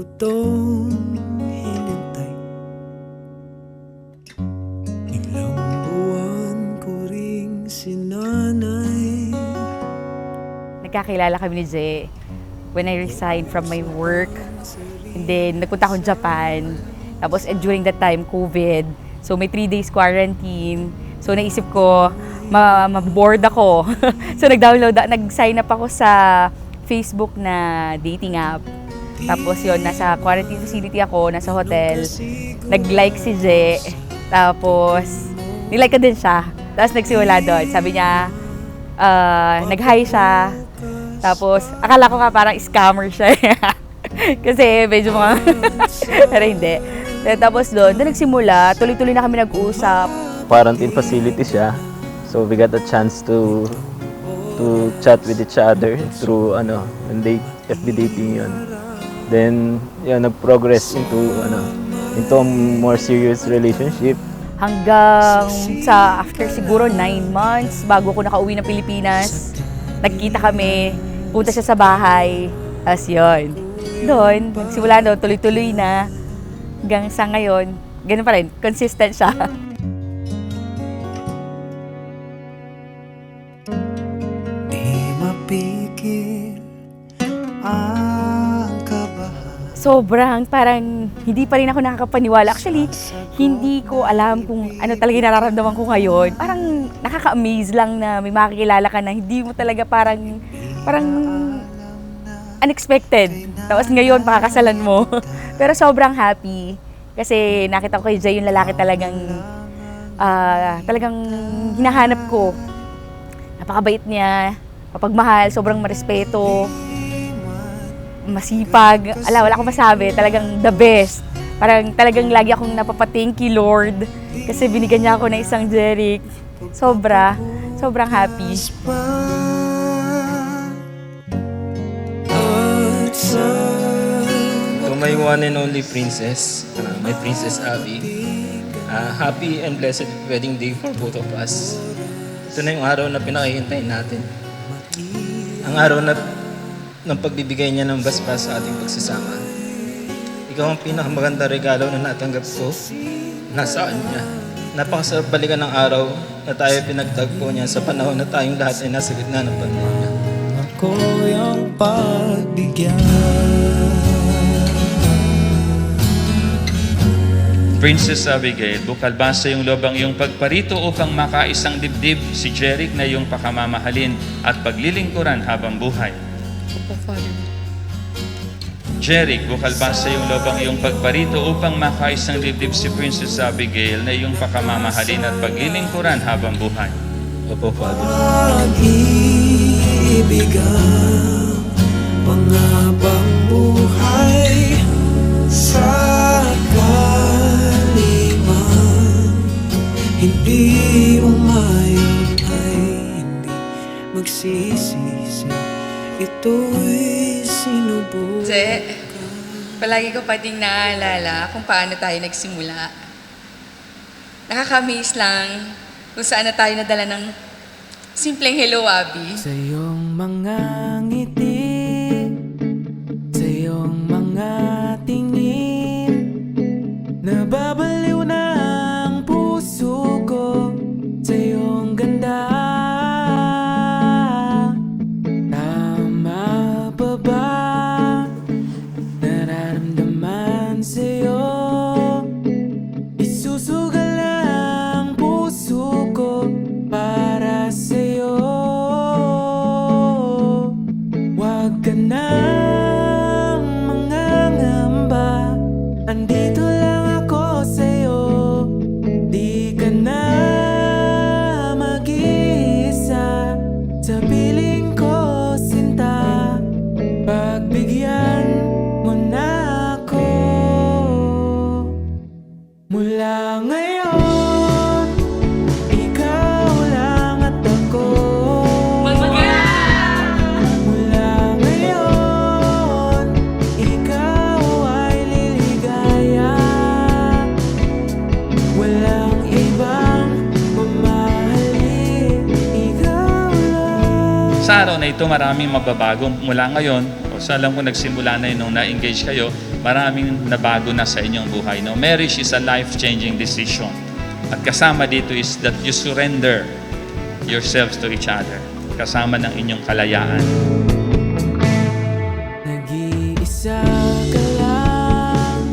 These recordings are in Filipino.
ko tong hinintay. Ilang buwan ko ring sinanay. Nagkakilala kami ni Jay when I resigned from my work. And then, nagpunta akong Japan. Tapos, during that time, COVID. So, may 3 days quarantine. So, naisip ko, ma-bored ako. So, nag-sign up ako sa Facebook na dating app. Tapos yun, nasa quarantine facility ako, nasa hotel. Nag-like si Jay. Tapos, nilike ko din siya. Tapos, nagsimula doon. Sabi niya, nag-hi siya. Tapos, akala ko nga parang scammer siya. Kasi medyo mga, pero hindi. Tapos doon nagsimula, tuloy-tuloy na kami nag-usap. Quarantine facility siya. So we got a chance to chat with each other through FB dating yun. Then nag-progress into a more serious relationship. Hanggang sa after siguro 9 months bago ko nakauwi ng Pilipinas, nagkita kami, punta siya sa bahay. As yun. Doon, nagsimula doon, tuloy-tuloy na. Hanggang sa ngayon, ganun pa rin, consistent siya. Di mapigil ang kabahan. Sobrang parang hindi pa rin ako nakakapaniwala. Actually, hindi ko alam kung ano talaga yung nararamdaman ko ngayon. Parang nakaka-amaze lang na may makikilala ka na hindi mo talaga parang unexpected. Tapos ngayon, pakakasalan mo. Pero sobrang happy. Kasi nakita ko kay Jay yung lalaki talagang hinahanap ko. Napakabait niya, mapagmahal, sobrang marespeto, masipag. Wala akong masabi. Talagang the best. Parang talagang lagi akong napapa-thank you, Lord. Kasi binigyan niya ako ng isang Jeric. Sobrang happy. To my one and only princess, my Princess Abby, happy and blessed wedding day for both of us. Ito na yung araw na pinakihintay natin. Ang araw na ng pagbibigay niya ng basbas sa ating pagsasama. Ikaw ang pinakamaganda regalo na natanggap ko. Nasaan niya? Napakasarap balikan ng araw na tayo pinagtagpo niya sa panahon na tayong lahat ay nasa gitna ng pandemya. Ako yung pagbigyan. Princess Abigail, bukal ba sa iyong loob ang iyong pagparito upang makaisang dibdib si Jeric na iyong pakamamahalin at paglilingkuran habang buhay? Opo, Father. Jeric, bukal ba sa iyong loob ang iyong pagparito upang makaisang dibdib si Princess Abigail na iyong pakamamahalin at paglilingkuran habang buhay? Opo, Father. Pag-ibig ang panghabang buhay sa kalimang. Hindi umayon ay hindi magsisisi. Ito'y sinubukan. Je, palagi ko pa ding naalala kung paano tayo nagsimula. Nakaka-amaze lang kung saan na tayo nadala ng simpleng hello, Abby. Sa iyong mga ngiti, sa iyong mga tingin, nababaliw na ang puso ko sa iyong ganda. Tama pa ba nararamdaman sa'yo? Isusugal ang puso ko para sa'yo. Wag Sa araw na ito, maraming mababago mula ngayon, o sa alam ko nagsimula na yun nung na-engage kayo, maraming nabago na sa inyong buhay. No? Marriage is a life-changing decision. At kasama dito is that you surrender yourselves to each other. Kasama ng inyong kalayaan. Nag-iisa ka lang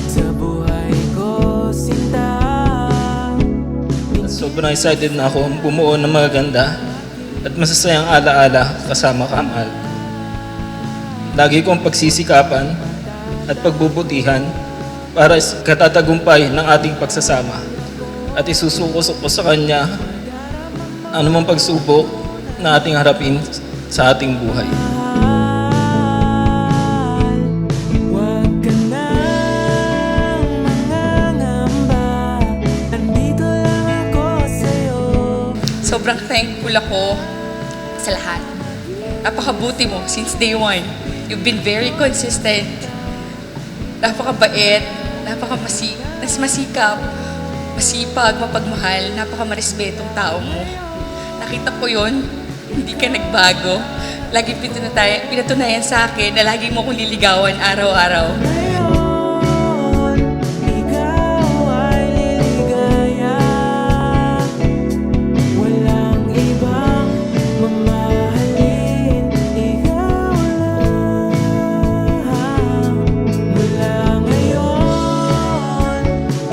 sa buhay ko, sinta. Sobrang excited na ako bumuo ng magaganda at masasayang alaala kasama ka, mahal. Lagi kong pagsisikapan at pagbubutihan para sa katatagumpay ng ating pagsasama at isusuko ko sa Kanya anumang pagsubok na ating harapin sa ating buhay. Huwag ka nang mangangamba, nandito lang ako sa'yo. Sobrang thankful ako sa lahat. Napakabuti mo since day one. You've been very consistent. Napakabait, masikap, masipag, mapagmahal, napakamaresbetong tao mo. Nakita ko yon, hindi ka nagbago. Lagi pinatunayan sa akin na lagi mo akong liligawan araw-araw. Ngayon, ikaw ay liligaya. Walang ibang mamahalin, ikaw lang. Mula ngayon,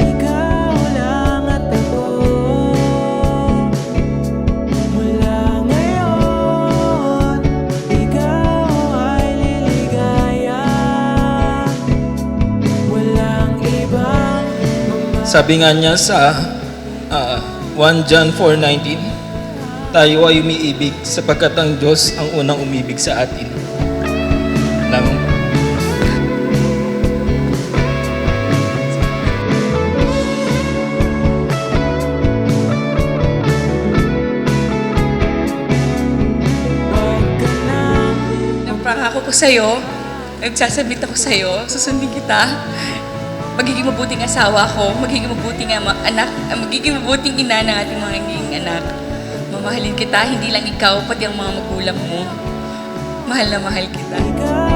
ikaw lang at ako. Mula ngayon, ikaw ay liligaya. Walang ibang Sabi nga niya sa 1 John 4:19, tayo ay umiibig sapagkat ang Diyos ang unang umibig sa atin. Lamang Huwag ka nang Nagpangako ko sa'yo, nagsasabit ako sa'yo, susundin kita. Magiging mabuting asawa ko, magiging mabuting anak, magiging mabuting ina ng ating mga naging anak. Mamahalin kita, hindi lang ikaw, pati ang mga magulang mo. Mahal na mahal kita. ikaw